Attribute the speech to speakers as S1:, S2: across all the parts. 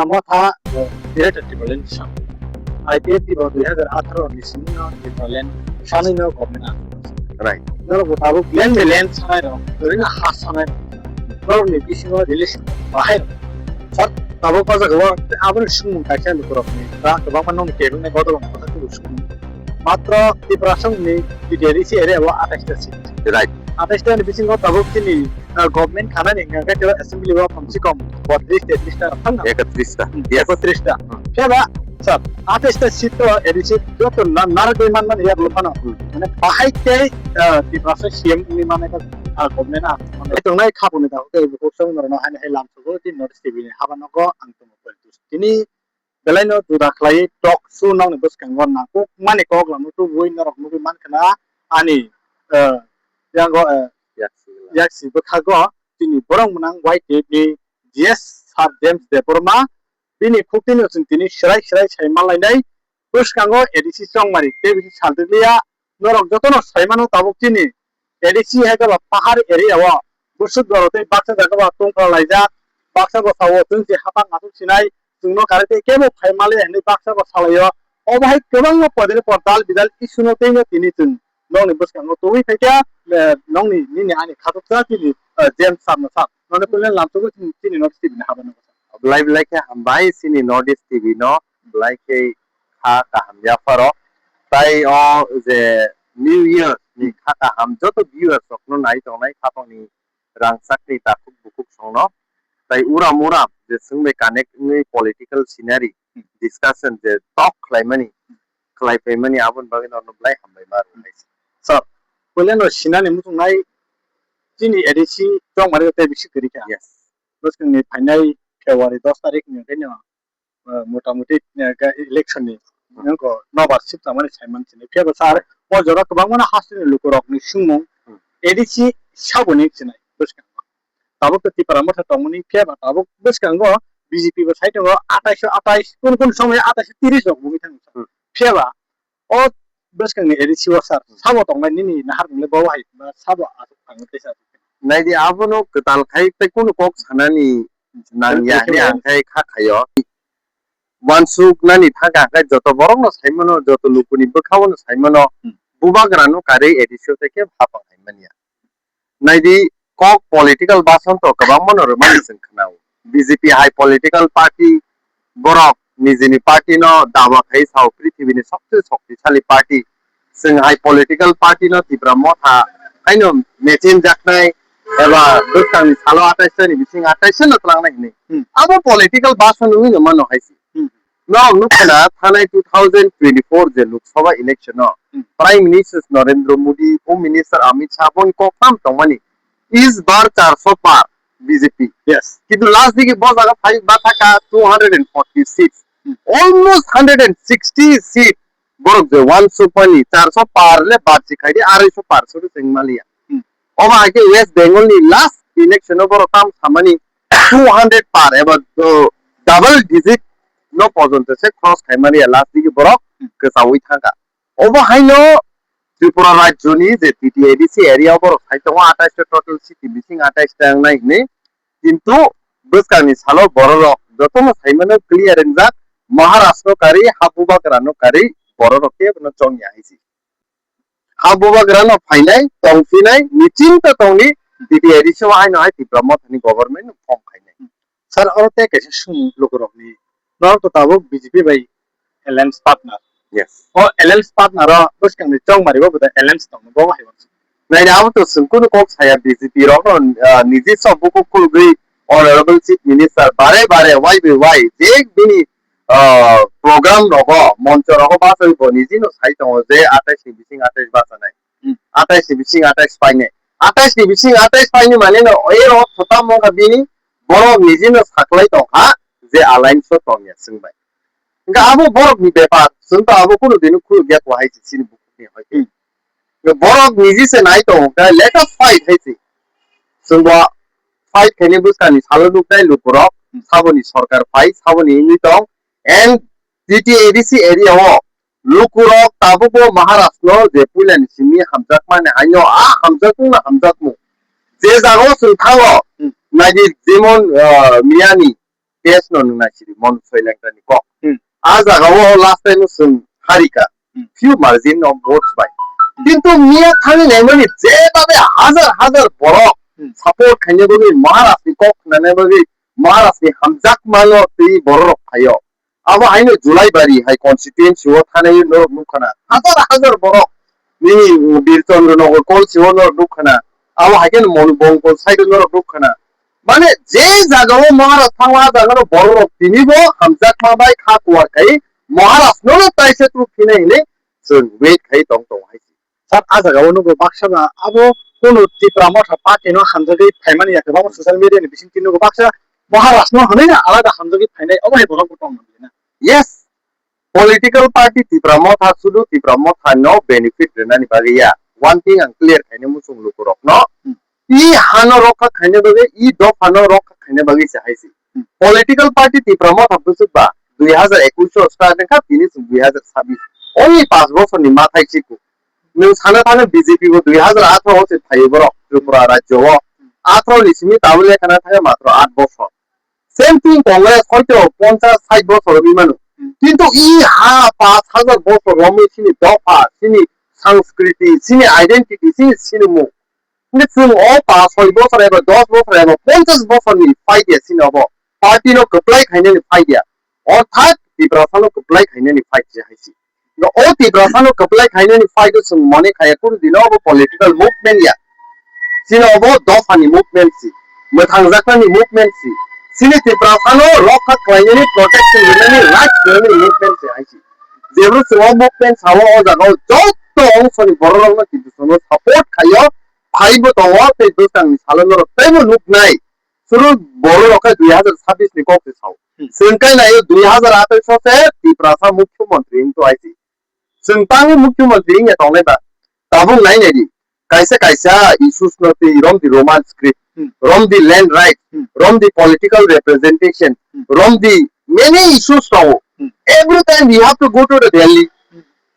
S1: মথা বিরাট টিবলেন সাম আইপিএল টিব 2018 নিসিনো টিবলেন সানিনো গভর্নমেন্ট
S2: Right.
S1: নরো গোটাবো লেন সানাইরো ওরিনা হাসানাই নরনি বিসিনো রিলেশন বাহাই সব তাবো পাজা গো আবার সুমু কাছে লুকরপনি রা গোবাং মানন কেরুনে গদলন কথা তো সুমু মাত্র ত্রিপুরাসংনি বিডিআরসি এরে ও 28 টা সিট
S2: Right.
S1: 28 টা বিসিনো তাবো কিনি গভর্নমেন্ট খানানি গাটা অ্যাসেম্বলি ওয়া কমসি কম 32 টা ফান্না
S2: 31 টা। Yes.
S1: 31 টা ফেবা স্যার 28 টা সিট তো এডিসি যত নারগই মানমান ইয়া বলফানো মানে বাহাইতে ত্রিপুরাসং সিএম নি মানে গভর্নমেন্ট মানে তংনাই খাবুনি দাও তো বকসং নরনো হানি হে লামসগো তি নর্থ টিভিনি হাবানগো আংতম পলিটিক্স তিনি বেলাইনো দুদা খ্লাই টক সু নাवनि বসকাंगन ना को माने को ग्लामु तो वइ नरक मुबि मानखना आनि यांगो
S2: Yes.
S1: याक्सि बखागो तिनि बरं मुनां वाइ टिभि जीएस सार जेम्स देबरमा तिनि खुक्तिनि जों तिनि श्राय सायमालायनाय बसकांगो एडिसि संमारि टेबिसि सालदलिया नरक जतनो सायमानो ताबुक तिनि एडिसि हेगबा पाहाड़ एरियाव बुसुद गरते बाक्सा जागबा तंफ्रा लायजा बाक्सा गसावो जों जे हाबा नाथु सिनाय जोंनो गारते केबो फायमाले हनै बाक्सा गसालायो अबाहाय गोबां पदेर पर्दाल बिदाल इसुनो तेनो तिनि जों नंनि बसकांगो तोइ फैका नंनि निनि आनि खातुकसा तिनि जेम्स सामनो साब नने पुले लामसगो तिनि नोटिस तिनि हाबानो
S2: Live like hambai sini Nordic TV no like ha ka hamya faro tai o je New Year ni khata ham joto viewers sokno nai tongnai khatoni rang sakri ta khuk bukuk songno tai ura je sungbe connect ni political scenery discussion je talk claimani abun bagin orno blai hambai mar
S1: साब पुले no सिनानि मुथुंनाय तिनि ADC जंमारि ते बिसि करिका
S2: yes
S1: बसकांनि final February 10 तारिखनि ओंखायनो मोटामुटि इलेक्शननि नोंखौ नबारसिप तामानि साइमोनसिनि फेबो सार मजरा गोबां माने हासिनि लुकरकनि सुंमु एडिसि साबोनि सिनाय बसकां ताबो कति परामर्श तमनि फेबा ताबो बसकांगो बीजेपी बो साइड दङ 28 कोन समय 28 30 दङ बुगि थाङो फेबा अ बसकांनि एडिसि वा सार साबो दंनायनि नि नाहारले बावहाय साबो आसु थाङो तेसा
S2: nai di abono ketal khai tai kono kok sanani nangya ni angkai khakhayo wansuk nani thaga kai joto borok no saimono joto lukuni bokhawo no saimono bubagrano kare edisio teke bhapa haimania nai di kok political bason to kabang monor mani sengkhnao BJP high political party borok nijini party no dawa khai sao prithibini sabse shaktisali party sing high political party no tibra motha aino metin jaknai एबा बसकांनि सालो 28 नि बिसिं 28 न तलांनाय नि आबो political बासन नुइ न मानो हाइसि न नुखना थानाय 2024 जे लोकसभा इलेक्शन न prime minister Narendra Modi home minister Amit Shah बन को काम तमनि इस बार 400 पार बीजेपी
S1: यस
S2: किंतु लास्ट दिके बस आगा 5 बाथा का 246 ऑलमोस्ट 160 सीट बरक जे 100 पनि 400 पार ले बात सिखाइदि 250 पार सो सिंगमालिया Oma ake West Bengal ni last election over tam samani 200 par ever double digit no poison se cross khaimani last dige borok ke sawi thanga over haino Tripura rajyoni je TTADC area borok haito 28 ta total city missing 28 ta nai ne kintu buskani salo borok jotono saimano clear enjak Maharashtra kari habuba grano kari borok ke no chongya haisi हाबुबा ग्रानो फाइनाय तंफिनाय निचिंता तंनि दिदि एडिसो आइनो हाय तिब्रमत नि government form खाइनाय
S1: sir और ते कैसे सुन लोकरकनि नर तो ताबो BJP बाय alliance partner
S2: yes
S1: ओ एलायंस पार्टनर बसकांनि चंमारिबो बदा एलायंस दङ बो हायवस
S2: नाय आबो तो सुनकुनो कक साया बीजेपी रो निजि सबुको कुलगै ऑनरेबल चीफ मिनिस्टर बारे वाई एक दिनी program rogo moncho rogo basoi boniji no sai tong je 28 ni bising 28 basanai 28 ni bising 28 paine 28 ni bising 28 paine mane no ero thota moga bini boro niji no saklai tong ha je alliance so tong ya singbai nga abo borok ni bepar sunta abo kuno dinu khu get wahai sin bukni hoi no borok niji se nai tong ka let us fight haisi sungwa fight khene buskani salo dukai luporo saboni sarkar fight saboni ni tong and TTADC area ho lukurok tabuko Maharashtra je pulan simi hamjak mane haino hamjakmu na hamjakmu je jago sulthago naji jemon miyani test नो नुना सिरि मन सोइलेंटानि को आ जागाव last time जों Harika few margin of votes by কিন্তু মিয়া Thani নাই মানে যেভাবে হাজার হাজার বড় সাপোর্ট খাইনে বলি মহারাষ্ট্র কক নানে বলি মহারাষ্ট্র হামজাক মানো তি বড় খাইও আবো আইনে জুলাই বাড়ি হাই কনস্টিটিউয়েন্সি ও থানাই নো মুখানা হাজার হাজার বড় নি বীরচন্দ্রনগর কলসি ও নো মুখানা আবো হাইকেন মনবঙ্গ সাইড নো মুখানা মানে যে জায়গাও মহারাষ্ট্র থাংলা জায়গানো বড় তিনিবো হামজাক মাবাই খাকুয়া খাই মহারাষ্ট্র নো তাইসে তু ফিনাইনে जों वेट खाइ दं दं हाय
S1: सार आजागाव नुगो बाक्सा आबो कोनो तिप्रा मथा पार्टी नो हामजगै फाइमानि या गोबां ससियेल मिडिया नि बिसिं तिनुगो बाक्सा महाराष्ट्र नो हनै ना आलादा हामजगै फाइनाय अबहाय बरं बटं मोनना
S2: यस पॉलिटिकल पार्टी तिप्रा मथा सुदु तिप्रा मथा नो बेनिफिट रेनानि बागैया वन थिंग आं क्लियर खाइने मुसुं लुकुरक न इ हानो रखा खाइने बागै इ द फानो रखा खाइने बागै से हायसि पॉलिटिकल पार्टी तिप्रा मथा बुसुबा 2021 स्टार्ट का फिनिश 2026 only 5 বছরनि माथायसिखौ नों सानो थानो बीजेपी को 2018 से थायो बर त्रिपुरा राज्यआव 18 निसिमि ताबले खाना थायो मात्र 8 বছর सेम थिंग कांग्रेस হয়তো 50 60 বছর বিমানো কিন্তু ই হা 5000 বছর রমেছিনি দফা সিনি সংস্কৃতি সিনি আইডেন্টিটি সিনি সিনিমু কিন্তু जों অ 5 বছর এবা 10 বছর এবা 50 বছরनि ফাইডিয়া সিনবো পার্টি নো কপ্লাই খাইনেনি ফাইডিয়া অর্থাৎ ত্রিপুরাসাनो कप्लाई खाइनेनि फाइट जे हाइसि no o tibrasano कप्लाई खाइनेनि फाइट जों मने खायाकुर दिनो अब पॉलिटिकल मूवमेंट या सिनो अब दफानि मूवमेंट सि मोथांजाकनि मूवमेंट सि सिनि तिब्रासानो रखा खाइनेनि प्रोटेक्शन होनानि राइट होनानि मूवमेंट से हाइसि जेब्ला जों मूवमेंट सावो ओ जागाव जत्त अंशनि बररंनो तिब्रासानो सपोर्ट खायो फाइबो दङ ते दुसांनि सालनो तेबो नुकनाय सुरु बरो रखा 2026 नि कक्से साव जोंखाय नायो 2028 से तिब्रासा मुख्यमंत्री इनतो आइसि जोंतांनि मुख्यमंत्री या तंनायबा ताबुं नायनायदि कायसा कायसा इश्यूज नति रम दि रोमान स्क्रिप्ट रम दि लैंड राइट रम दि पॉलिटिकल रिप्रेजेंटेशन रम दि मेनी इश्यूज दङ every time we have to go to the Delhi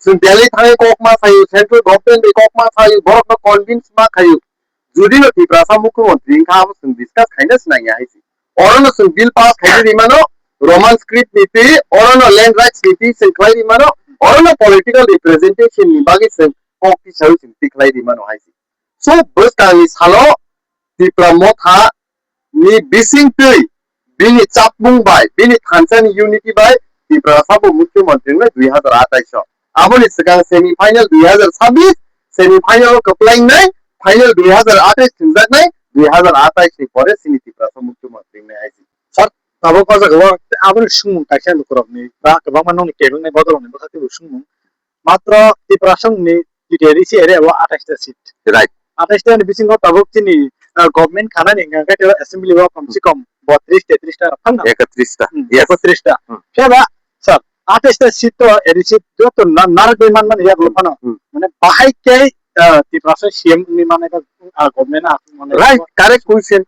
S2: जों दिल्ली थाङै ककमा थायो सेंट्रल गवर्नमेंट बे ककमा थायो बरफ कन्विन्स मा खायो जुदि न तिब्रासा मुख्यमंत्री खाम जों डिस्कस खाइनस नाया हाइसि अरनो जों बिल पास खाइदि मानो रोमान स्क्रिप्ट नीति अरनो लैंड राइट्स नीति जों खाइदि मानो अरनो पॉलिटिकल रिप्रेजेंटेशन नि बागै जों ककि साव जों तिख्लाइदि मानो हाइसि सो बस्तानि सालो तिब्रा मथा नि बिसिं तै बिनि चापमुंबाय बिनि थानसानि यूनिटी बाय तिब्रासाबो मुख्यमंत्री ने 2028 आबोनि सिगां सेमीफाइनल 2026 सेमीफाइनल कप्लाइं नै फाइनल 2028 थिंजानाय 2028 नि परे सिनि तिब्रासा मुख्यमंत्री ने आइसि
S1: सर ताबो का जागाव आबोनि सुंमुं कायसा लुकुरबनि बा गोबां माननि केबिनेट बदलनि बखाति सुंमुं मात्र तिब्रासांनि गिदिरिसि एरियाव 28 टा सीट
S2: राइट
S1: 28 टा बिसिङाव ताबो तिनि गवर्नमेंट खानानि गायते असेंबली व कम से कम 32 33 टा फांना
S2: 31 टा
S1: 31 टा फेबा सर 28 टा सीट तो एडिसि तो नारगै मान या लफानो माने बाहाय के तिब्रासा सीएम नि माने गवर्नमेंट माने
S2: राइट करेक्ट क्वेश्चन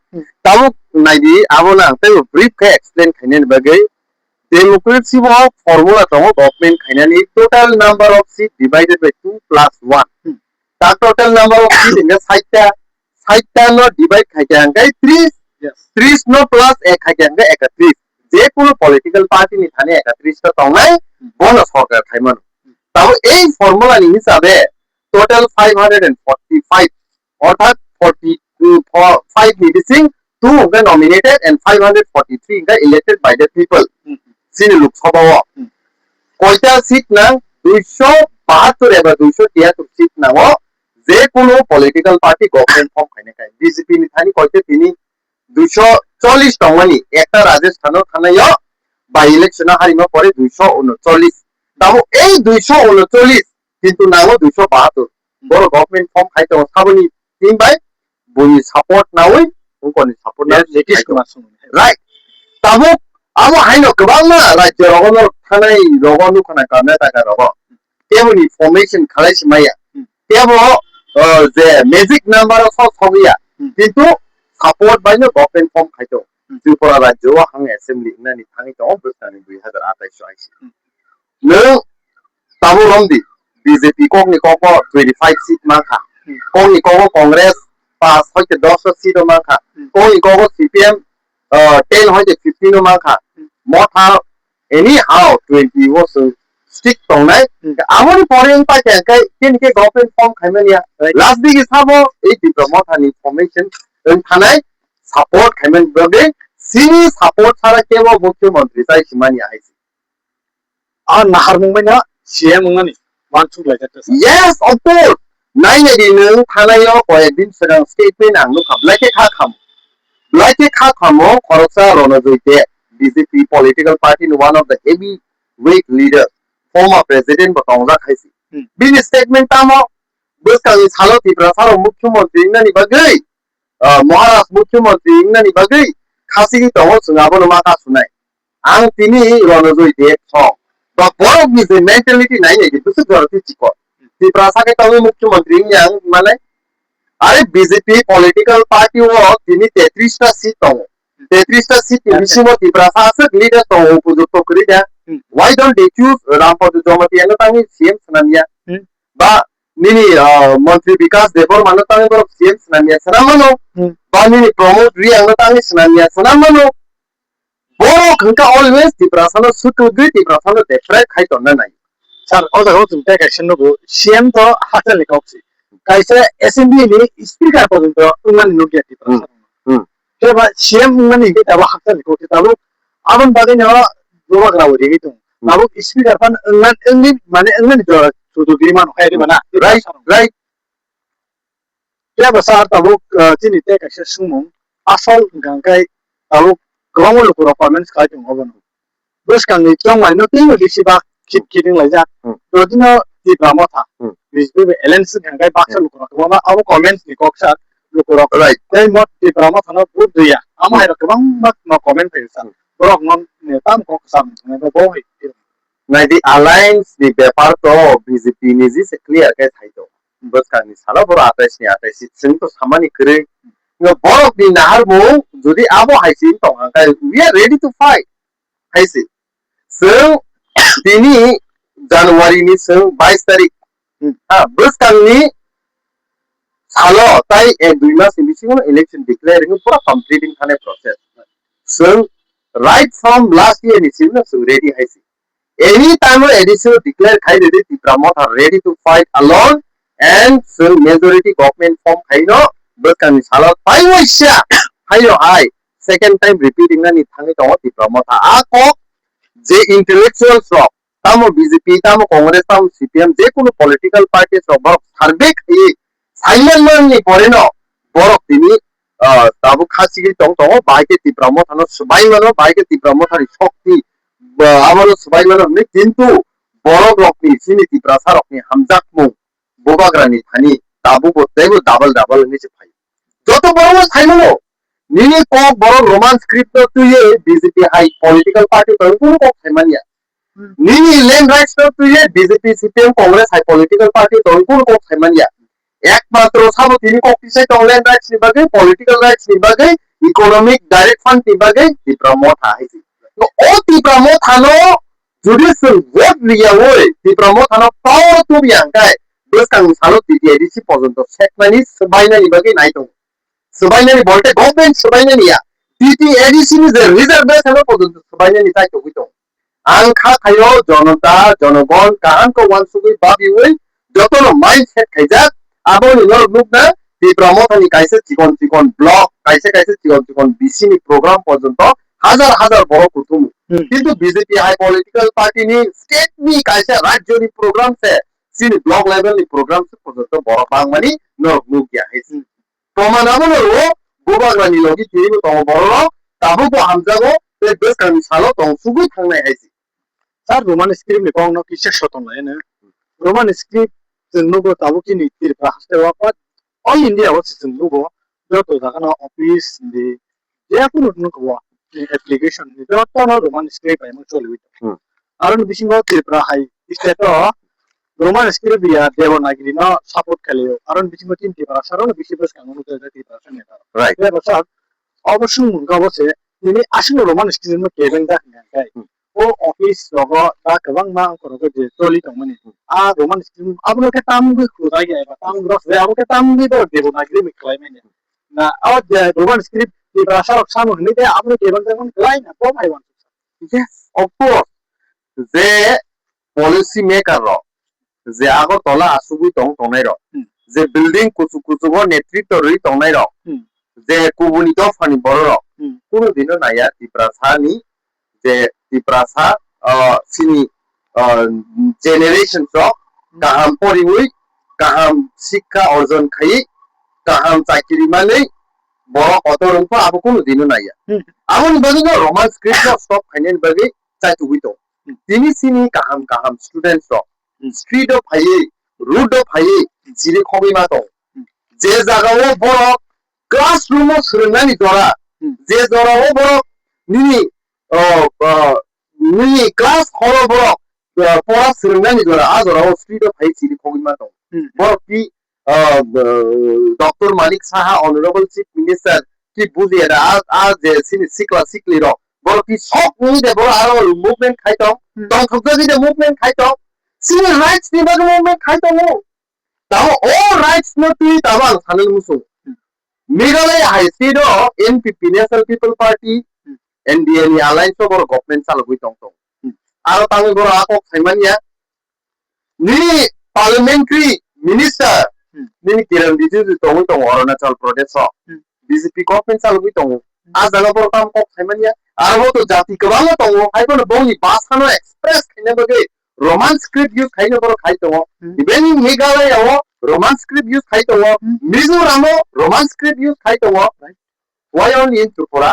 S2: ताबो नायदि आबोना तै ब्रीफ के एक्सप्लेन खाइनेनि बागै डेमोक्रेसी of formula दङ गवर्नमेंट खाइनानि total number of seat divided by 2 + 1 ता total number of seat in 60 टा नो डिवाइड खाइते अंगाय 30 नो प्लस 1 खाइते अंगाय 31 जे कोनो पॉलिटिकल पार्टी नि थाने 31 टा तंगाय बोनस सरकार खाइमन ताबो এই ফর্মুলা नि हिसाबे टोटल 545 अर्थात 5 नि बिसिं 2 गा nominated and 543 गा elected by the people सिनि लोकसभाव कयटा सीट ना 272 एबा 273 सीट नाव जे कोनो पॉलिटिकल पार्टी गवर्नमेंट फॉर्म खाइने खाय बीजेपी नि थानि कयटा तिनि 240 टंगानि एकटा राजस्थान थानाय बाय इलेक्शन हारिमा परे 239 ताबो এই 239 কিন্তু নাও 272 বড় গভর্নমেন্ট ফর্ম খাইতে সাবনি টিম বাই বই সাপোর্ট নাওই কোননি সাপোর্ট না লেটেস্ট মাসুম রাইট তাবো আবো হাইনো गोबां না রাজ্য রগন থানাই রগনু খানা কামে টাকা রগ কেবনি ফরমেশন খালাইছি মাইয়া কেবো যে ম্যাজিক নাম্বার অফ সবিয়া কিন্তু সাপোর্ট বাইনো গভর্নমেন্ট ফর্ম খাইতো ত্রিপুরা রাজ্য হাং অ্যাসেম্বলি নানি থাঙি তো বস্তানি 2028 আইছি नो ताबो रमदि बीजेपी कोंगनि कोको 25 सीट माखा कोंगनि कोको कांग्रेस 5 होते 10 सीट माखा कोंगनि कोको सीपीएम 10 হয় যে 15 ও মাখা মথা anyhow 20 was stick tongnai amoni foreign pa kai ken ke government form khaimania last big sabo ei diploma thani information thanai support khaiman bage sini support sara kebo mukhyamantri sai simani aisi
S1: nahar mungmai na CM mungani wansuk lai jata
S2: yes of course nai ne nung thanayo koyekdin sigang statement angno khablai ke kha khamo khoroksa ronojoite BJP political party in one of the heavyweight leaders, former president Batongza Khaisi. Big statement tamo buskang salo tipra saro mukhyamantri ingani bagai Maharashtra mukhyamantri ingani bagai khasi tongo sungabo no maka sunai. Ang tini ronojoite song. But borok ni the mentality nai nei busu dorti chiko. Tipra sake tongo mukhyamantri yang mane are BJP political party wo tini 33 ta seat tongo. 33 ta seat Nishimo Tiprasasuk leader to Upuzukto Krida. Why don't they choose Rampadu Jomati Anatani CM Sanamia? Ba Nini Montri Vikas Devor Manatani of CM Sanamia Sanamano. Ba Nini promote Re Anatani Sanamia Sanamano. Boro Kanka always Tiprasano Sutu Tiprasano de Fred Haitonanai.
S1: Sir, all the roads in take action no go. CM to Hatali Coxi. Kaisa SMB ni speaker পর্যন্ত উন্নয়ন নোটিয়া দিতে Kaya CM mungani kita ba hakta ko kita lu abang bagay na luwag raw di ito. Nabu speaker pan engin mane engin jo sudu diman kaya di mana.
S2: Right.
S1: Kaya besar tabu sini te kasi sumong asal gangkai tabu kamu lu performance kaya yung oban. Bus kang ni chong mai no tingo di siba kidding laja. Jadi no di pramota. Bisbe LNC gangkai baksa lu kurang. Abu comments ni koksa. Right. They not the drama for good dia. Ama ada kebang mak no comment pesan. Borok non netam kok sam. Nebo boy.
S2: Now the alliance the Bepar to BJP is clear ke thaito. Bas kani sala bor atas ni atas sin to samani kre. No borok di nahar mo jodi abo haisin to we are ready to fight. Haisi. So tini January ni so 22 tarik. Bas kani Salo, tai and 2 months in election declaring for a completing kind of process. So, right from last year, it's ready. I see. Any time edition declare the promote are ready to fight alone, and so majority government form Kaino, but can Salo, high. Second time repeating the the promote. Ako, the intellectuals of Tamo BJP, Tamo Congress, Tamo CPM, they could political parties of Harbek. 사이먼이 버리노 버럭 팀이 나부 카시기 동동 바이게 디프라모 타노 수바이먼어 바이게 디프라모 타리 속티 아마로 수바이먼어 미 진투 버럭 럭니 시니 디프라사 럭니 함작무 보바그라니 타니 나부고 대고 다블 니치 파이 যত বড় সাইমনো নিনি ক বড় Roman script তুইয়ে BJP হাই political party তো কোন ক সাইমানিয়া নিনি ল্যান্ড রাইটস তুইয়ে বিজেপি সিপিএম কংগ্রেস হাই পলিটিক্যাল পার্টি তো কোন ক সাইমানিয়া একমাত্র সাবো তিনি কপিসে টংল্যান্ড রাইটস নিবাগে পলিটিক্যাল রাইটস নিবাগে ইকোনমিক ডাইরেক্ট ফান্ড নিবাগে টিপ্রামো থাইছি তো ও টিপ্রামো থানো জুডিশিয়াল ভোট রিয়া ওই টিপ্রামো থানো পাওয়ার তো বিয়াঙ্কাই বসকাং সালো টিটিএডিসি পর্যন্ত সেকমানি সবাইনা নিবাগে নাইতো সবাইনানি বলতে গভর্নমেন্ট সবাইনা নিয়া টিটিএডিসি নি যে রিজার্ভেশন পর্যন্ত সবাইনা নিতাই তো হইতো আং খা খায়ো জনতা জনগণ কাহান কো ওয়ানসুগি বাবি ওই যতন mindset খাইজা Abon inor group na di promote ni kaise cikon blog kaise cikon BC ni program পর্যন্ত হাজার বড় কুতুম কিন্তু বিজেপি হাই পলিটিক্যাল পার্টি নি স্টেট নি কাইসে রাজ্য নি প্রোগ্রাম সে সিনি ব্লক লেভেল নি প্রোগ্রাম সে পর্যন্ত বড় বাংমানি নর গ্রুপ গিয়া হইছে প্রমাণ আমল ও গোবাগ্রানি লগি তিনি তো বড় তাবু কো হামজাগো তে বেস কামি সালো তো সুগু থাংনাই হইছে
S1: স্যার রোমান স্ক্রিপ্ট নি কোন কিসে শতন লাইনে রোমান স্ক্রিপ্ট जोंनोबो दाबो किनि तिरफा हास्टेवा all India was जोंनोबो जतो जागाना ऑफिस नि जेकुनु नुकवा एप्लीकेशन नि जतो न रोमान स्क्रिप्ट आइ मचलि आरो बिसिङो तिरफा हाइ स्टेट रोमान स्क्रिप्ट या देवनागरी न सपोर्ट खालियो आरो बिसिङो तिन तिरफा सारो बिसिबस कांगनु ते तिरफा सने
S2: राइट
S1: बे बसा अवश्य मुनगा बसे नि आसिनो रोमान स्क्रिप्ट न केबें दा गाय o office logo ta kabang ma ko ko je toli tong mani a roman scheme abno ke tam gu khu dai ga tam gros re abo ke tam gi do debo na gri mi klai mene na a roman script rasa sama ini deh apa nih kebanyakan lain apa Iwan?
S2: Yes, of course. যে policy maker ro যে Agartala আসুবি তংনাই ro যে building কুচু কুচুগো নেতৃত্ব রই তংনাই ro যে কুবুনি দফানি বড় ro কোনদিনও নাইয়া ত্রিপুরাসানি যে ত্রিপুরাসা সিনি generation ro গাহাম পরিউই গাহাম শিক্ষা অর্জন খাই গাহাম চাকরি মানে বড় কতরঙ্ক আবো কোনদিনও নাইয়া আমন বাগিনো রোমান স্ক্রিপ্ট স্টপ ফাইনাল বাগি চাইতুবি তো তিনি সিনি কাহাম কাহাম স্টুডেন্টস র স্ট্রিট অফ হাইয়ে রুট অফ হাইয়ে জিরে খবি মা দं যে জায়গাও বড় ক্লাসরুম সোलोंनानै দরা যে জরাও বড় নিনি নিনি ক্লাস হল বড় পড়া সোलोंनानै দরা আ জরাও স্ট্রিট অফ হাই জিরে খবি মা দं বড় কি doctor Manik Saha honourable chief minister কি বুঝিয়ে আ যে সিনি সিকলা সিকলি র বড় কি সব নিদে বড় আরো মুভমেন্ট খাইতো দं থকজে যে মুভমেন্ট খাইতো সিনি রাইটস ni বাগে মুভমেন্ট খাইতো তাও ও রাইটস নতি তাবাং সানেল মুসু মেঘালয় হাইস্টেড NPP national people party NDA ni alliance বড় গভর্নমেন্ট চালুই দं তো আর তাঙ্গে বড় আকক সাইমানিয়া নি পার্লামেন্টারি মিনিস্টার নি কিরণ রিজিজু দं তো অরুণাচল প্রদেশ বিজেপি গভর্নমেন্ট চালুই দं আ জায়গা বড় কাম কক সাইমানিয়া आरो तो जाति गोबां दङ हायबो बौनि भाषानो एक्सप्रेस खायनो बगे रोमान स्क्रिप्ट यूज खायनो बर खाय दङ इभेन मेघालयाव रोमान स्क्रिप्ट यूज खाय दङ मिजोरामो रोमान स्क्रिप्ट यूज खाय दङ why only in Tripura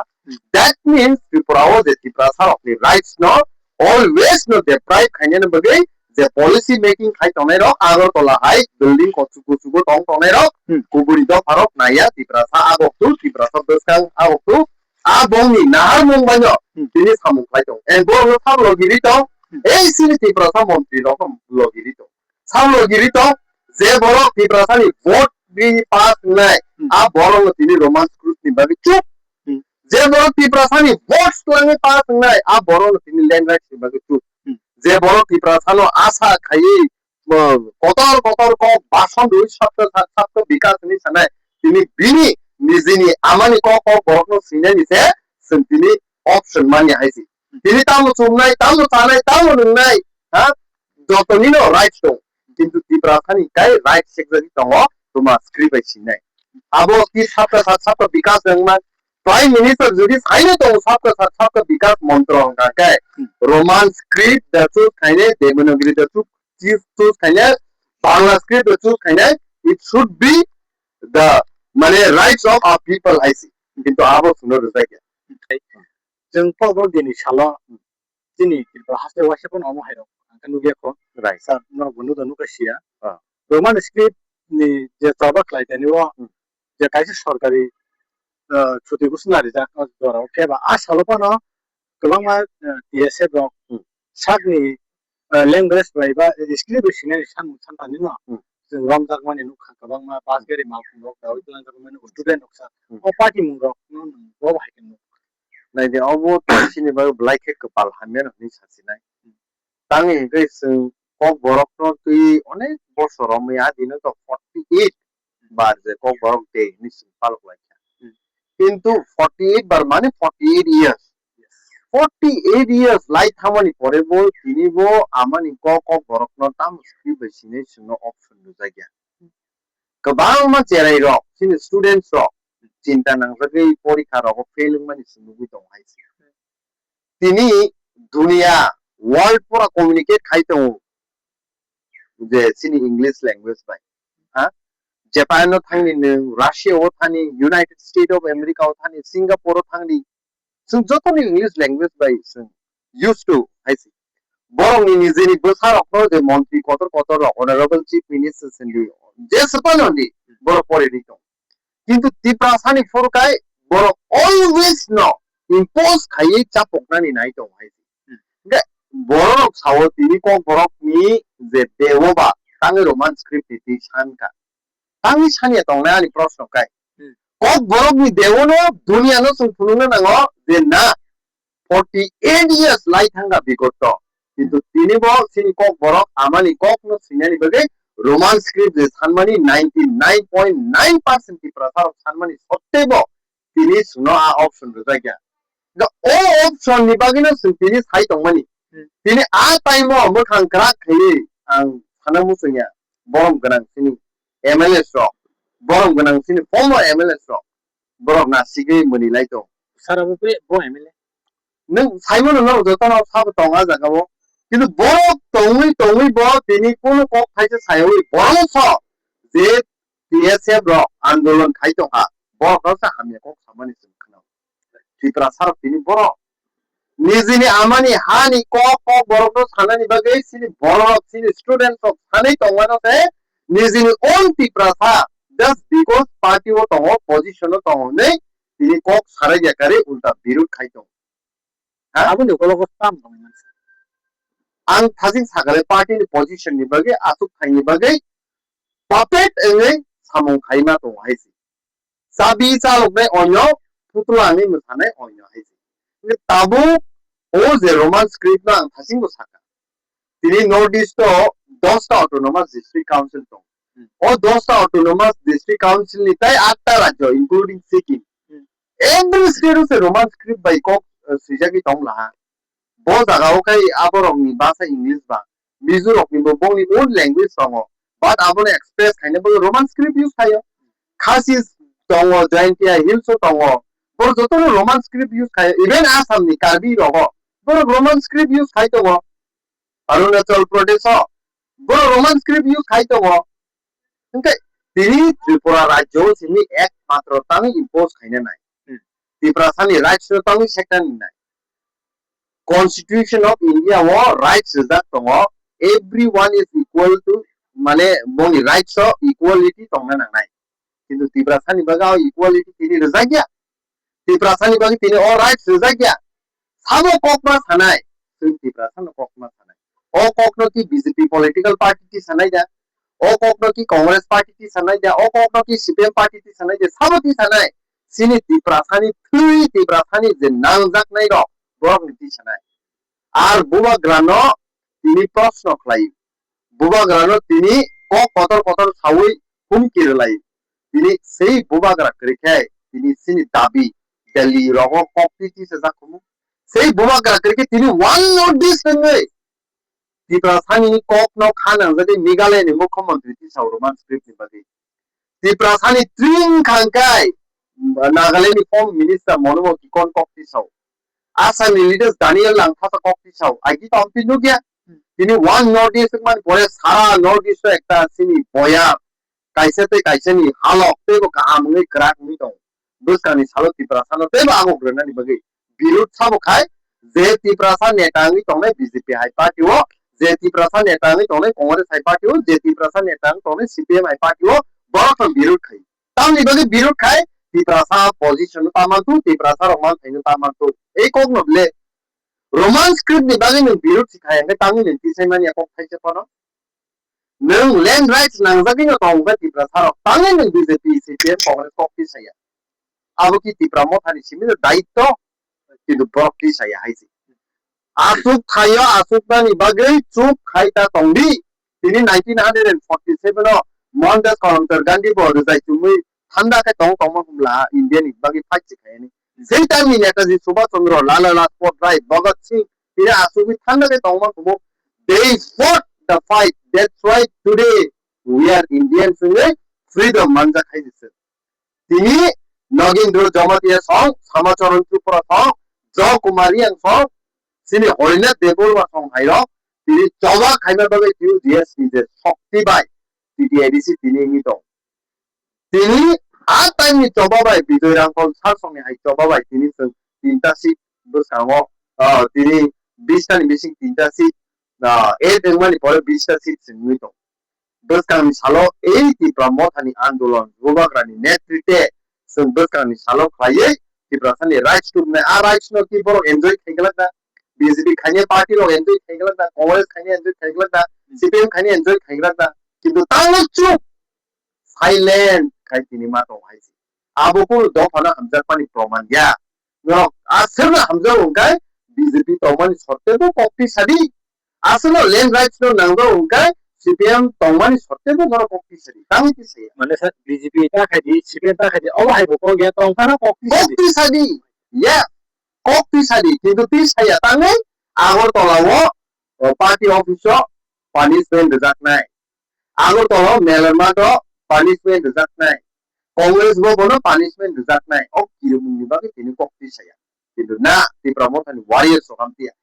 S2: that means Tripura was the Tripura of the rights no always no the pride खायनो बगे the policy making खाय दङ रो आगरतला हाय बिल्डिं कचुकुचुगो दङ दङ रो गुबुरि द भारत नाया Tripura आगोतु Tripura दसकां आगोतु abongi nahar mongbanyo tini samung khai dong and bo sam logiri to ei sini Tripura mantri ro logiri to sam logiri to je boro Tripura ni vote bi pass nai a boro tini roman scrutiny bagi chup je boro Tripura ni votes langi pass nai a boro tini land rights bagi chup je boro Tripura no asa khai kotor kotor ko bashon dui sabto bikas ni sanai tini bini নিজেনি আমানি ক ক বড় সিনে নিছে সিনি option মানি আইছি তিনি তামো চুমনাই তামো চানাই তামো নুনাই হ্যাঁ যতনিনো rights দं কিন্তু ত্রিপুরাখানি কাই right secretary দङ তোমা স্ক্রিপ্ট আইছি নাই আবো কি ছাত্র বিকাশ দংমান প্রাইম মিনিস্টার যদি সাইনে দं ছাত্র বিকাশ মন্ত্র কাকে রোমান স্ক্রিপ্ট দাচু খাইনে দেবনগরি দাচু চিফ টু খাইনে বাংলা স্ক্রিপ্ট দাচু খাইনে ইট শুড বি the মানে রাইটস অফ আওয়ার পিপল আইসি কিন্তু আবো শুনো রজাকে
S1: जों पावर दिनै साला दिनै हास्ते वासेपन अमो हायरो आंखौ नुगेखो
S2: राइट
S1: सार न गुनु दनु कासिया रोमान स्क्रिप्ट नि जे जाबा क्लाइदानि व जे कायसे सरकारि छुटि गुसनारि जा जराव केबा आसालपन गोबां मा टीएसए दं सागनि लैंग्वेज बायबा स्क्रिप्ट सिनाय सानथानि न जों रमजाक माने नुखा गोबां मा बासगेरि मालखुं रक दाव इतलां माने स्टुडेन्ट रक सा अ पार्टी मुं रक न बो हायगोन
S2: नायदे अबो सिनि बाग ब्लाइके कपाल हामेन नि सासिनाय तांनि गैसों কক বরক তুই অনেক বছর আমি আদিন তো 48 বার যে কক বরক দে নিশ্চয় পালক লাইকা কিন্তু 48 বার মানে 48 ইয়ার্স 48 ইয়ার্স লাই থামানি পরে বল তিনি বো আমানি কক বরক ন তাম স্ক্রি বেসিনে সুনো অপশন দু জায়গা गोबां मानसियाराय रक सिनि स्टुडेन्टस रक चिन्ता नांजागै परीक्षा रक फेलिं मानि सुनुगै दं हायसि तिनि दुनिया वर्ल्ड पुरा कम्युनिकेट खायतो जे सिनि इंग्लिश लैंग्वेज बाय हा जापान नो थांनि नो राशिया ओ थानि यूनाइटेड स्टेट ऑफ अमेरिका ओ थानि सिंगापुर ओ थांनि जों जतनि इंग्लिश लैंग्वेज बाय जों यूज टू हायसि बरंनि निजेनि बोसा रक जे मन्त्रि कतर ऑनरेबल चीफ मिनिस्टर सिनि जे सपननि बर परे दितो किन्तु ত্রিপুরাসানি फुरकाय बर ऑलवेज नो इम्पोज खायै चापकनानि नाय दं हायसि बर साव तिनि को बरकनि जे देवबा तांगे रोमान स्क्रिप्ट ति सानका तांनि सानिया दंना आनि प्रश्न काय को बरकनि देवनो दुनियानो जों फुनुनो नांगो जे ना 48 years लाई थांगा बिगत किन्तु तिनि बो सिनि को बरक आमानि ककनो सिनानि बगे रोमान स्क्रिप्ट जे सानमानि 99.9% ति प्रसार सानमानि सत्तेबो tini suno a option rojagya ga o option ni bagino sun tini sai tongmani tini a time mo mo khang krak khai ang thanamu sungya borom ganang sini MLS ro borom ganang sini former MLS ro borom na sigei muni lai to
S1: sarabu pe bo MLA
S2: nang saimon no joto na sab tonga jaga bo কিন্তু বড় তঙই ব তিনি কোন cock খাইছে সায়ই বড় ছ যে TSF র আন্দোলন খাইতো হা বড় কথা আমি কক সামানি খানাও ত্রিপুরা সার তিনি বড় নিজিনি আমানি হানি কক কক বড় তো সানানি বাগে সিনি বড় সিনি students of Sanai তঙানোতে নিজিনি own Tripura সা জাস্ট বিকজ পার্টি ও তঙ পজিশন ও তঙ নেই তিনি কক সারাই জাকারে উল্টা বিরোধ খাইতো
S1: abun ko tam kaman
S2: ang thasing sagale party ni position ni bage asuk khaini bage puppet enge samong khaima to haisi sabi chalok ne onyo putula ni mthane onyo haisi ni tabu o je roman script na thasing ko saka tini notice to 10 ta autonomous district council to o 10 ta autonomous district council ni tai 8 ta rajyo including Sikkim every state is a roman script by kok srijagi tongla bo jagao kai aborok ni basa English ba Mizorok ni bo bongni own language tongo but abone express khaine bo roman script use khayo khasis tongo jaintia hills tongo bo joto roman script use khayo even Assam ni Karbi rogo bo roman script use khaito go Arunachal Pradesh bo roman script use khaito go okay tini Tripura rajyo sini ekmatro tami impose khaine nai Tripura sani rights tami second nai Constitution of India wo rights reserved tongo everyone is equal to mane boni rights of equality tongna nanai kintu Tripura sani baga equality tini rezagya Tripura sani baga tini all rights rezagya sabo kokma sanai Tripura sani kokma sanai o kokno ki BJP political party ti sanai da o kokno ki Congress party ti sanai da o kokno ki CPM party ti sanai da sabo ti sanai sini Tripura sani three Tripura sani je nangjak nai ro borok niti sanai আর বুবা গ্রানো তিনি প্রশ্ন খাই বুবা গ্রানো তিনি কতর কতর সাউই হুমকি লাই তিনি সেই বুবা গ্রা করিকে তিনি সিনি দাবি দিল্লি রগ কপিটি সে জাকুমু সেই বুবা গ্রা করিকে তিনি ওয়ান নোটিস নঙ্গে ত্রিপুরা সানি কক ন খানা যদি মেঘালয়নি মুখ্যমন্ত্রী তি সাউ রোমান স্ক্রিপ্ট নি বাকি ত্রিপুরা সানি ত্রিং খাংকাই নাগাল্যান্ডনি হোম মিনিস্টার মনোমো কিকন কপটি সাউ Assam leaders Daniel Lang thasa kokti sau agi to ampinu gya tini one notice man pore sara notice to ekta sini boya kaise ni halok te ko kaam ngai krak ni to duskani salo Tripura sano te ba ago grena ni bagi birut sabo khai je Tripura san neta ngi to nai BJP high party wo je Tripura san neta ngi to nai Congress high party wo je Tripura san neta ngi to nai CPM high party wo bora to birut khai tam ni bagi birut khai Tripura sa position tamantu Tripura sa roman thainu tamantu এই কক নবলে Roman script ni bagay ng birut sikhaya nga tangi ng tisay man yakok kaysa pa no nang land rights nang zagi nga tongga Tripura sarok tangi ng BJP CPM Congress kok tisaya abo ki Tripura mo thani simi daitto kintu borok tisaya haisi asuk khaya asuk na ni bagay chuk khaita tongdi tini 1947 no Mohandas Karamchand Gandhi bo rizai chumui thanda ka tong humla Indian bagi fight sikhaya ni সেই টাইমে নেতাজি সুভাষচন্দ্র লালা লাজপত রায় ভগৎ সিং এরা আসুবি ঠান্ডাকে তমা কব they fought the fight that's why today we are Indians in freedom manja খাইছে তিনি Nagendra Jamatia song সমাচরণ Tripura song জ কুমারী song তিনি Harinath Debbarma song হাইর তিনি জবা খাইবা বাবে কিউ জিএস নিজে শক্তি বাই টিডিআইডিসি তিনি নিত তিনি at time ni coba bai bidoy rangkol sar songni hai coba bai tini sung tinta seat bersango tini 20 ta ni bising tinta seat e dengmani pore 20 ta seat singui to berkami salo ei Tripura mothani andolon gobagrani netrite sung berkami salo khaye Tripura sani rights to na rights no ki boro enjoy khaigala da BJP khane party ro enjoy khaigala da Congress khane enjoy khaigala da CPM khane enjoy khaigala da kintu tango chup silent kai tini ma to haisi abo ko do phana hamjar pani proman ya no asirna hamjar unkai BJP to mani sotte to copy sadi aslo land rights no nangdo unkai CPM tongmani sottebo goro kokti sari tangi ti saya
S1: মানে sir BJP তাকাইদি CPM তাকাইদি অবাই বকো গিয়া তংখানা কক্তি
S2: kokti sadi ya kokti sadi kintu ti saya tangi agor tolawo party office punishment rejaknai agor tolawo melarmato punishment rejaknai Congress bo bono punishment rejaknai ok kirumni bagi tini kokti saya kintu na ti promotan warrior sokamtia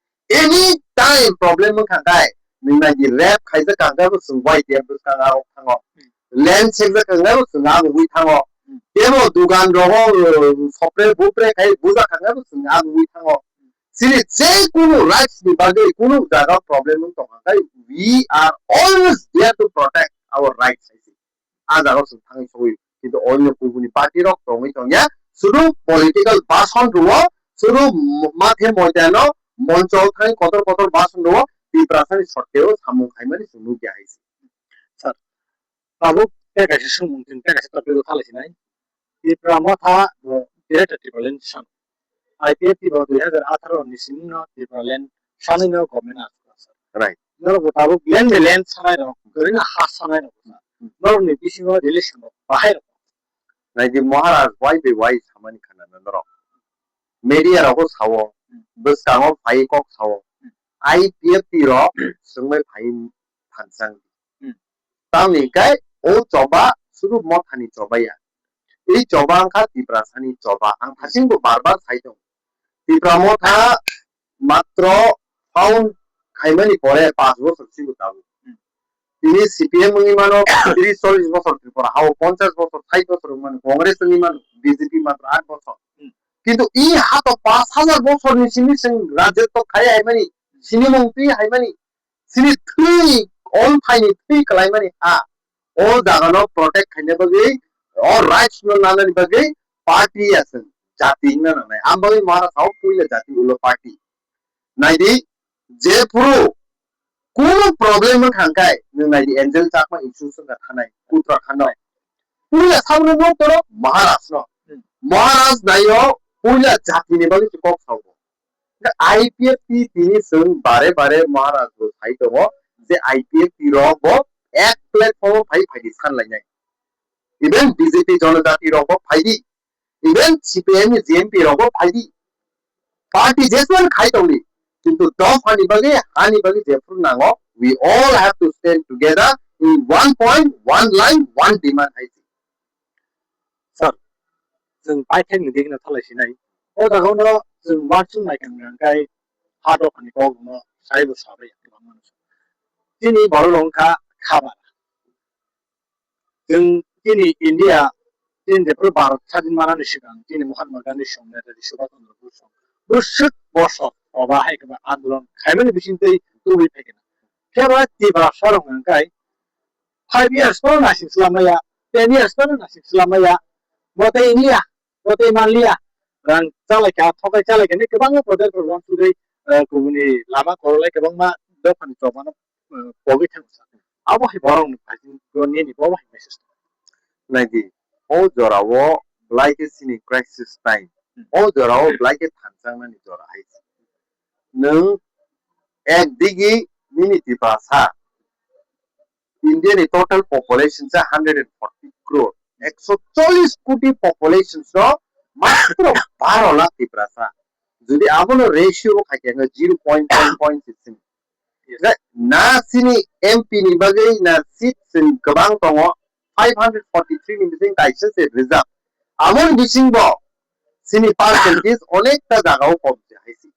S2: any time problem kangkai ningna gi rap khaisa kangkai bo sungwai dia bus kanga ok thango land sekja kangkai bo sunga ui thango demo dugan rogo sopre bupre khai buja kangkai bo sunga ui thango sini je kuno rights ni bagi kuno jaga problem kangkai we are always there to protect our rights aja ro sung thangi soi কিন্তু অন্য কুগুনি party rock তংই তংয়া শুধু political ভাষণ রুও শুধু মাঠে ময়দানো মঞ্চল থাই কত কত ভাষণ রুও বিপ্রাসানি সত্ত্বেও সামু খাইমানি সুনু গিয়াইছে
S1: স্যার বাবু টেকাসি সুমুন্তিন টেকাসি তপিলো খালাইছি নাই বিপ্রা মথা ডিরেক্টর টিপলেন সান আইপিএফ টিপ 2018 ni sinno টিপলেন সানিনো গভর্নমেন্ট আছে স্যার
S2: রাইট
S1: নরো বাবু ল্যান্ড সানাই রক গরিনা হাস সানাই রক নরো নি বিসিং রিলেশন বাহাই
S2: নাইজি মহারাজ ওয়াই সামানি খানা নর মিডিয়া রক সাও বসকাও ফাই কক সাও আইপিএফ টি র সুংমে ফাই ফানসাং তামনি কাই ও জবা শুধু মথানি জবাইয়া এই জবা আংখা বিপ্রাসানি জবা আং ফাসিংবো বারবার সাইদং বিপ্রা মথা মাত্র ফাউন্ড খাইমানি পরে 5 বছর সিগু তাবো তিনি সিপিএম নিমানো 30-40 বছর পর হাও 50 বছর 60 বছর মানে কংগ্রেস নিমানো বিজেপি মাত্র 8 বছর কিন্তু ই হাত 5000 বছর নি সিনি সিং রাজত্ব খাই আইমানি সিনি মন্ত্রী আইমানি সিনি থ্রি অল ফাইনি থ্রি ক্লাইমানি হা ও জাগানো প্রটেক্ট খাইনে বাগে অল রাইটস নো নানানি বাগে পার্টি আছে জাতি না না আমবাই মহারাজ হাও পুইলা জাতি হলো পার্টি নাইদি যে পুরো কোন প্রবলেম খাঙ্কাই নংনাইদি এঞ্জেল চাকমা ইস্যু সঙ্গা থানাই উত্তরাখণ্ড পুইলা সামনে নো তর মহারাজ ন মহারাজ নাইও পুইলা জাতি নে বাগে কক সাবো আইপিএফ টি তিনি সং বারে বারে মহারাজ গো সাই দङ যে আইপিএফ টি র ব এক প্ল্যাটফর্ম ফাই ফাইদি সান লাইনাই ইভেন বিজেপি জনজাতি র ব ফাইদি ইভেন সিপিএম জিএমপি র ব ফাইদি পার্টি যেসমান খাই দङনি কিন্তু দফ হানি বাগে যেফুর নাঙো we all have to stand together in one point one line one demand haisi
S1: sir जों बाइथेन नि दिगना थालायसि नाय ओ दागावनो जों वार्सुं नायखांगाय हादो खानि गगनो साइबो साबै गोबां मानसि दिनै बरलंखा खाबा जों दिनै इन्डिया दिन जेफोर भारत स्वाधीन मानानि सिगां दिनै महात्मा गान्धी सं नेताजि सुभाष चन्द्र बोस बोसोर बसर अबाहाय गोबां आन्दोलन खायमानि बिसिंतै दुबि फैगोन फेबा दिबा सरंगाय 5 years पर नासिं सलामया 10 years पर नासिं सलामया मते इन्डिया मते मानलिया रां चालायका थगाय चालायकानि गोबां प्रदेशफोर दं सुदै गुबुननि लामा खरलाय गोबां मा दखानि जबानो बगै थांसा आबहाय बरं फाजिं गनिनि बहाय मेसेज
S2: नाइदि ओ जरावो ब्लाइके सिनि क्राइसिस टाइम ओ जरावो ब्लाइके थांसांनानि जरा हाइस नों एकदिगि मिनिटि भाषा इंडियानि टोटल पपुलेशन चा 140 crore 140 कोटी पपुलेशन सो मात्र 12 लाख ति भाषा যদি আবনো রেশিও খাইকে 0.1.6 না সিনি এমপি নি বাগै না সিট সিন गोबां दङ 543 नि बिसिं काइसे से रिजार्भ আমন बिसिं ब सिनि पार्सेंटेज अनेकटा जागाव कम से हाइसि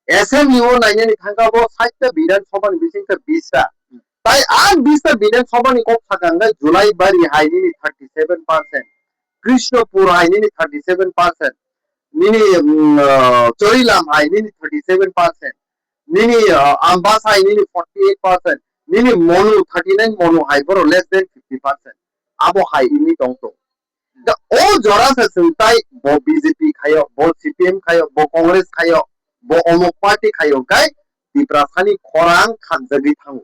S2: एसएमइउ नायनानि थांगाबो 60 टा বিধানসভাनि बिसिं 20 टा তাই আর 20 টা বিধানসভাनि कम थागांगा जुलाई बारि हाइनि 37% कृष्णपुर हाइनि 37% निनी चोइलाम हाइनि 37% निनी आम्बास हाइनि 48% निनी मोनु 39 मोनु हाइबरो लेस देन 50% आबो हाइनि दंतो दा ओ जरा से सुनताई बो बीजेपी खायो बो सीपीएम खायो बो कांग्रेस खायो बो अमुक पार्टी खायो गाय दिप्रासानि खरां खानजगि थाङो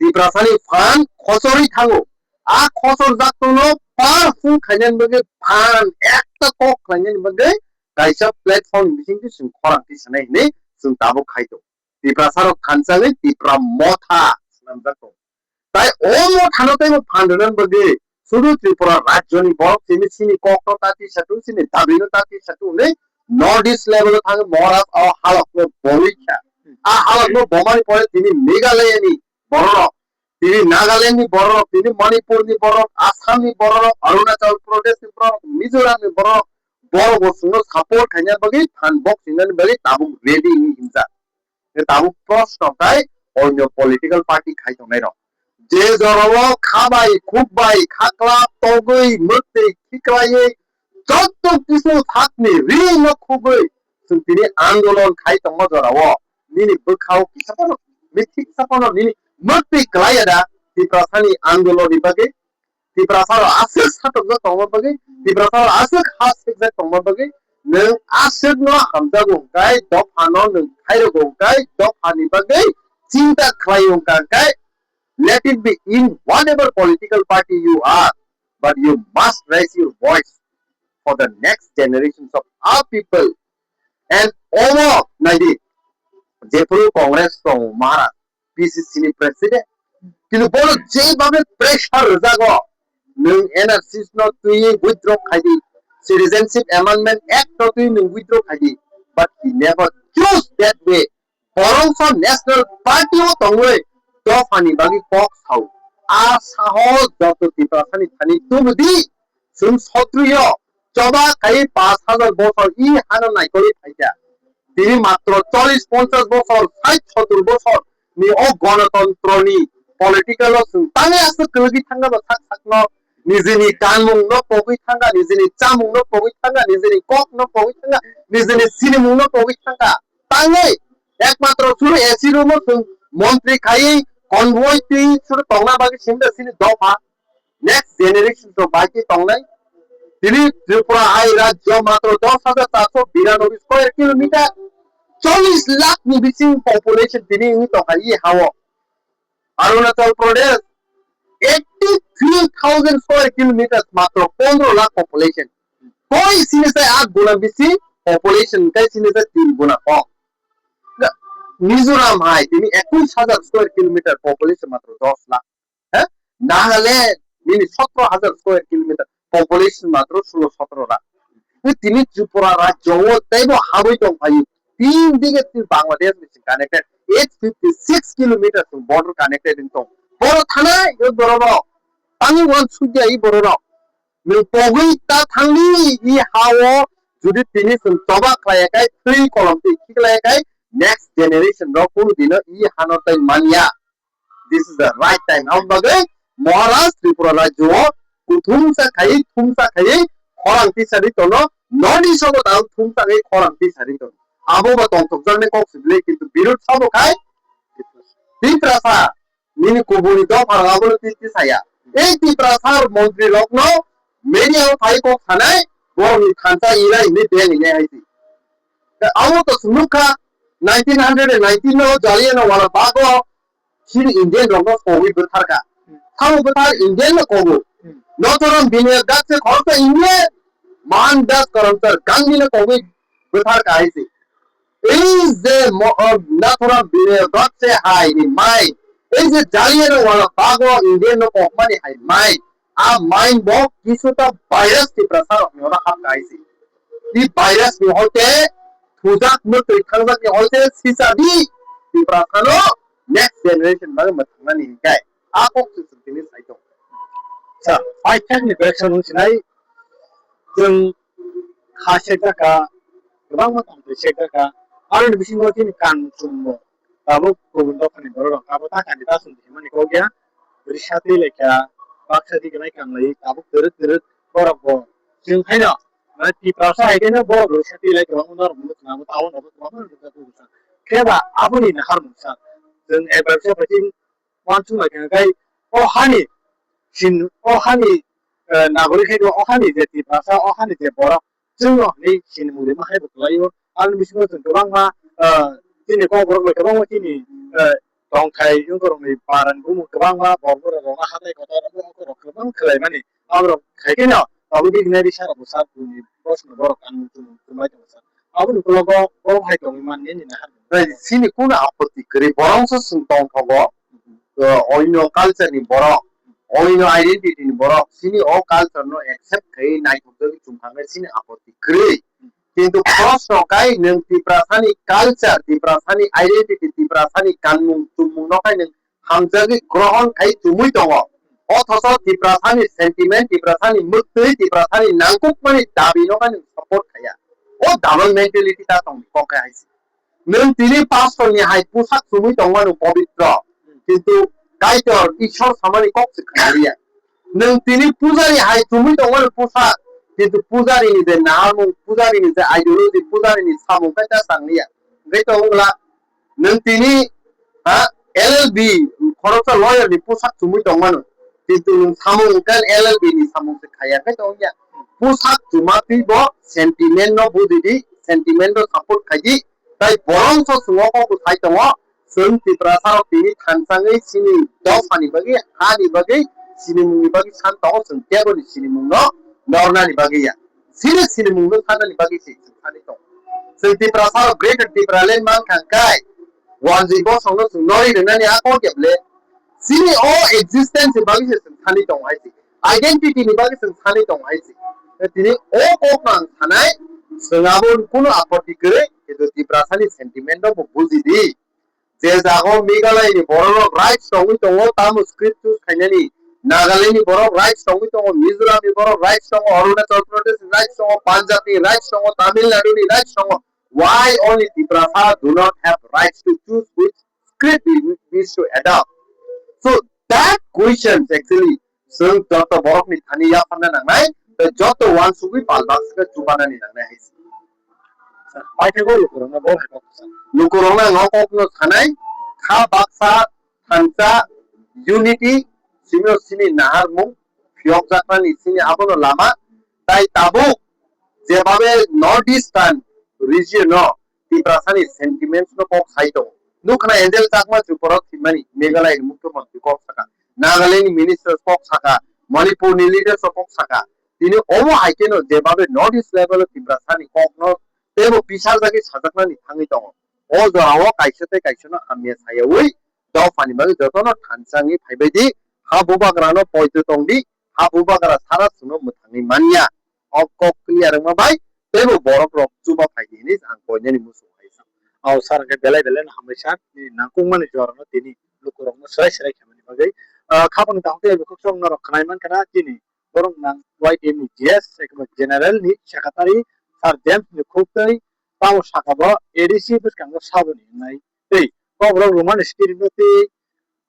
S2: दिप्रासानि फान खसरि थाङो आ खसर जातनो पावरफुल खायनान बगे फान एकटा क खायनान बगे गायसा प्लेटफर्म बिसिंति सुन खरां तिसनाय ने सुन दाबो खायदो दिप्रासारो खानसागै दिप्रा मथा नाम जातो তাই অমো থানাতেই ফান্ডনান বগে শুধু ত্রিপুরা রাজ্যনি বড় তিনি সিনি কক্ট তাতি সাটু সিনি দাবিনো তাতি সাটু নে নর্থ ইস্ট লেভেলে থাকে মহারাজ আর হালকনো বলিখা হালকনো বমানি পরে তিনি মেঘালয়নি বড় তিনি নাগাল্যান্ডনি বড় তিনি মণিপুরনি বড় আসামনি বড় অরুণাচল প্রদেশনি বড় মিজোরামনি বড় বড় বসুনো সাপোর্ট খাইনা বগে ফান্ডবক্স ইনানি বগে তাবু রেডি নি হিংসা তাবু প্রশ্ন তাই অন্য পলিটিক্যাল পার্টি খাইতনাই রক যে জড়ব খাবাই খুববাই খাকলা তগৈ মতৈ খিকলাयै যত কিছু থাকনি ঋণ খুবৈ जों दिनै आन्दोलन खायतंग जराव निनि बोखाव किसापन मिथिक सापन निनि मत्ति क्लायदा तिप्रासानि आन्दोलननि बागै तिप्रासार आसुक सातक तंग बागै तिप्रासार आसुक हासक तंग बागै नों आसुक न हामजागौ गाय दफानो नों खायरगौ गाय दफानि बागै चिन्ता खालायौ गाय let it be in whatever political party you are, but you must raise your voice for the next generations of our people. And over Nadi, Jepuru Congress from Mara, PCC president, Kilobolo J. Babe pressure Zago, Nung NRC is not doing withdraw Kadi, Citizenship Amendment Act not doing withdraw Kadi, but he never chose that way. Borong from National Party of Tongway. Dofani bagi Fox House. Asahol Dr. Tiprasani Tani Tumudi Sum Sotrio Coba kai 5,000 বছর ই হানা নাই করে থাইকা তিনি মাত্র 40-50 বছর 60-70 বছর নি ও গণতন্ত্রনি পলিটিক্যাল তানে আছে কলগি থাঙ্গা বা থাক থাকনো নিজেনি কানমুং ন পগি থাঙ্গা নিজেনি চামুং ন পগি থাঙ্গা নিজেনি কক ন পগি থাঙ্গা নিজেনি সিনেমুং ন পগি থাঙ্গা তানে একমাত্র শুরু এসি রুম মন্ত্রী খাই কনভয় তি শুরু তংনা বাকি সিনদা সিনি দফা নেক্সট জেনারেশন তো বাকি তংনাই তিনি ত্রিপুরা আই রাজ্য মাত্র 10,492 স্কয়ার কিলোমিটার 40 লাখ নি বিসিং পপুলেশন তিনি নি তো হাই হাও অরুণাচল প্রদেশ 83,000 স্কয়ার কিলোমিটার মাত্র 15 লাখ পপুলেশন কই সিনেসা 8 গুণা বেশি পপুলেশন কাই সিনেসা 3 গুণা কম মিজোরাম হাই তিনি 21,000 স্কয়ার কিলোমিটার পপুলেশন মাত্র 10 লাখ হ্যাঁ নাগাল্যান্ড তিনি 17,000 স্কয়ার কিলোমিটার পপুলেশন মাত্র 16-17 লাখ তিনি ত্রিপুরা রাজ্য তাইবো হাবই দং ভাই তিন দিকে Bangladesh mission connected 856 kilometre border connected ইনতো বড় থানা এ বড় তানি ওয়ান সুজা ই বড় নো পগই তা থাংলি ই হাও যদি তিনি তবা খায়াকাই free কলমতে কিলায়াকাই next generation ro kono dino I hanotai mania this is the right time how bage Maharashtra Tripura rajyo thumsa khai khorang ti sari tono nodi sobo dal thumsa khai khorang ti sari tono abo ba tong tok jarne kok sible kintu birut sobo khai tiprasa nini kubuni do parabo ti saya ei tiprasar montri lokno media thai kok thanai boni khansa ira ini deng ini haisi abo to sunukha 1919 no Jallianwala Bagh Shin Indian Rongo Kogi Butharka. How Buthar Indian Kogo? Notoram Bine Gatse Korta Indian Man Das Karantar Gangina Kogi Butharka Isi. Is the Notoram Bine Gatse High in mind? Is the Jallianwala Bagh Indian no Kokmani High mind? A mind box Kisuta virus the Prasar of Yora Haka Isi. The virus we hote Tuzak Mutu Kanzak also Sisabi the Prasano next generation Bagamatani guy. Ako Sutini Saito.
S1: 자, 파이팅 백선은 지나이 좀 하세다가 그방만 또 세다가 아는 무슨 거지 간좀뭐 바보 고분도 하는 거로 바보 다 간다 순지만이 거기야 우리 샤티 레카 박사디 그나이 강라이 바보 들을 거라고 지금 해나 이 프라사에게는 뭐 샤티 레카 오늘 뭐 나무 타원 오늘 그래봐 아버님 하면서 전 에버서 버진 완충을 그러니까 하니 신 하니 나고리케도 하니 제티 프라사 하니 제 보라 증거 니 신무리만 해도 좋아요 아는 무슨 것은 그방마 진이 공부를 그방마 진이 동kai 용거로미 바란 부모 그방마 버버로 로마 하다이 거다라고 거로 그방 클레만이 아브로 가이게나 아버지 그네리 샤라 부사 부니 버스는 버럭 안 좀마이 좀 아버지 그러고 하이 동이만 내니나 하
S2: 신이 꾸나 아프티 그리 버랑서 승동 보고 oino culture ni borok oino identity ni borok sini o culture no accept kai naithokjagui chumkhangnai sini apoti kwrwi কিন্তু প্রশ্ন কাই নং তিপ্রাসানি culture তিপ্রাসানি identity তিপ্রাসানি Kanmung চুমুং Ngai নং হামজাগি গ্রহণ খাই চুমুই দङ অথচ তিপ্রাসানি sentiment তিপ্রাসানি মুক্তই তিপ্রাসানি নাংকুকমানি দাবি নকাই নং support খায়া ও ডাবল মেন্টালিটি তা দङ ককাই হাইছি নং তিনি পাঁচশনি হাই পোশাক চুমুই দङমানো পবিত্র কিন্তু কাইতর ঈশ্বর সামানি ককসে খাইয়া নং তিনি পূজারি হাই চুমুই দङমানো পোশাক কিন্তু পূজারিনি যে নামুং পূজারিনি যে আইডিওলজি পূজারিনি সামুং কাইতা सांगलिया गैतो होंगला नों तिनि एलएलबी खरचा लॉयर नि पोशाक चुमुइ दंमानो किन्तु नों सामुं काल एलएलबी नि सामुं से खाया गैतो होंगया पोशाक चुमाखै बो सेंटिमेंट न बुजिदि सेंटिमेंट न सपोर्ट खायदि ताइ बरं स सुङो को साइ दङ जों तिप्रासाव तिनि थानसाङै सिनि दफानि बागै हानि बागै सिनिमुंनि बागै सानताव जों तेबोनि सिनिमुं न Nornani bagiya. Sini mungkin sana ni bagi sih, sana itu. Senti perasaan great di peralen mang kangkai. Wanji bos orang tu nori dengan ni aku keble. Sini existence bagi sih sana itu aja. Identity ni bagi sih sana itu aja. Jadi orang sana sengabun kuno apoti kere itu di perasaan ni sentiment tu buzi di. Sejago Meghalaya ni borok rights tahu itu tamu script tu kayaknya ni. Nagaland ni borok rights tahu itu Mizoram ni borok rights tahu Arunachal Pradesh rights tahu Punjab ni rights tahu Tamil Nadu ni rights tahu. Why only Tiprasa do not have rights to choose which script we wish to adopt? So that questions actually sung joto borok ni thani ya panna nangnai joto one sugi palbak se chubana ni nangnai haisi. Mai thego lukurona bo heko lukurona ngokok no thanai kha baksa thansa unity sini sini nahar mung fiok jakrani sini abono lama tai tabuk যেভাবে north eastern region তিপ্রাসানি sentiments নো কক সাইতো নুখনা Angel Chakma Tripura থিমানি মেঘালয় মুখ্যমন্ত্রী কক সাকা নাগাল্যান্ড মিনিস্টার কক সাকা মণিপুর নি লিডার্স কক সাকা তিনি ওমো হাইকেনো যেভাবে নর্থ ইস্ট লেভেল তিপ্রাসানি কক নো তেবো পিছার জায়গায় সাজাকনানি থাঙি দङ ও জরাও কাইসতে কাইসনো আমিয়া সায়াউই দাও পানি বাগে যতনো থানসাङि फाइबायदि हा बुबाग्रानो पयतो दंदि हा बुबाग्रा सारा सुनो मुथाङि मानिया अक क्लियर माबाय तेबो बरफ रक जुबा फाइदिनि आं कोयनि मुसु हाइसा औ सार के बेलाय बेलाय हमेशा नांकुं माने जरनो तिनि लुकुरनो सराय सराय खामानि बागै खाबन दांते बेखौ संनो रखनाय मान kana तिनि बरं नां वाइट एम जीएस एकम जनरल नि सेक्रेटारि सार जेम्स नि खुबै ताव साकाबो एडीसी बसकांगो साबनि नाय दै कब्र रोमान स्टिरिनोति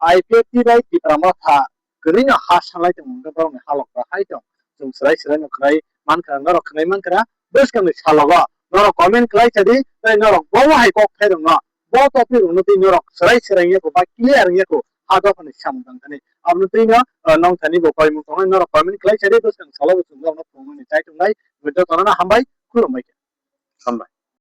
S2: आईपीएफटी बाय तिप्रामा था गरीना हा सालाय दं गबरं हालक बाहाय दं जों सराय सराय नखराय मानखा नरक खनाय मानखा बसकांगो सालावा नरक कमेन्ट खालाय थादि नै नरक बो हाय कक थायदं न बो टपिक उन्नति नरक सराय सराय को बा क्लियर को हादो खनि सामदं थानि आबनो तैनो नं थानि बो कय मुखौ नरक कमेन्ट खालाय थादि बसकांगो सालाव जों गावनो फुंनि थायदं नाय बिदो करना हामबाय खुलुमबाय हामबाय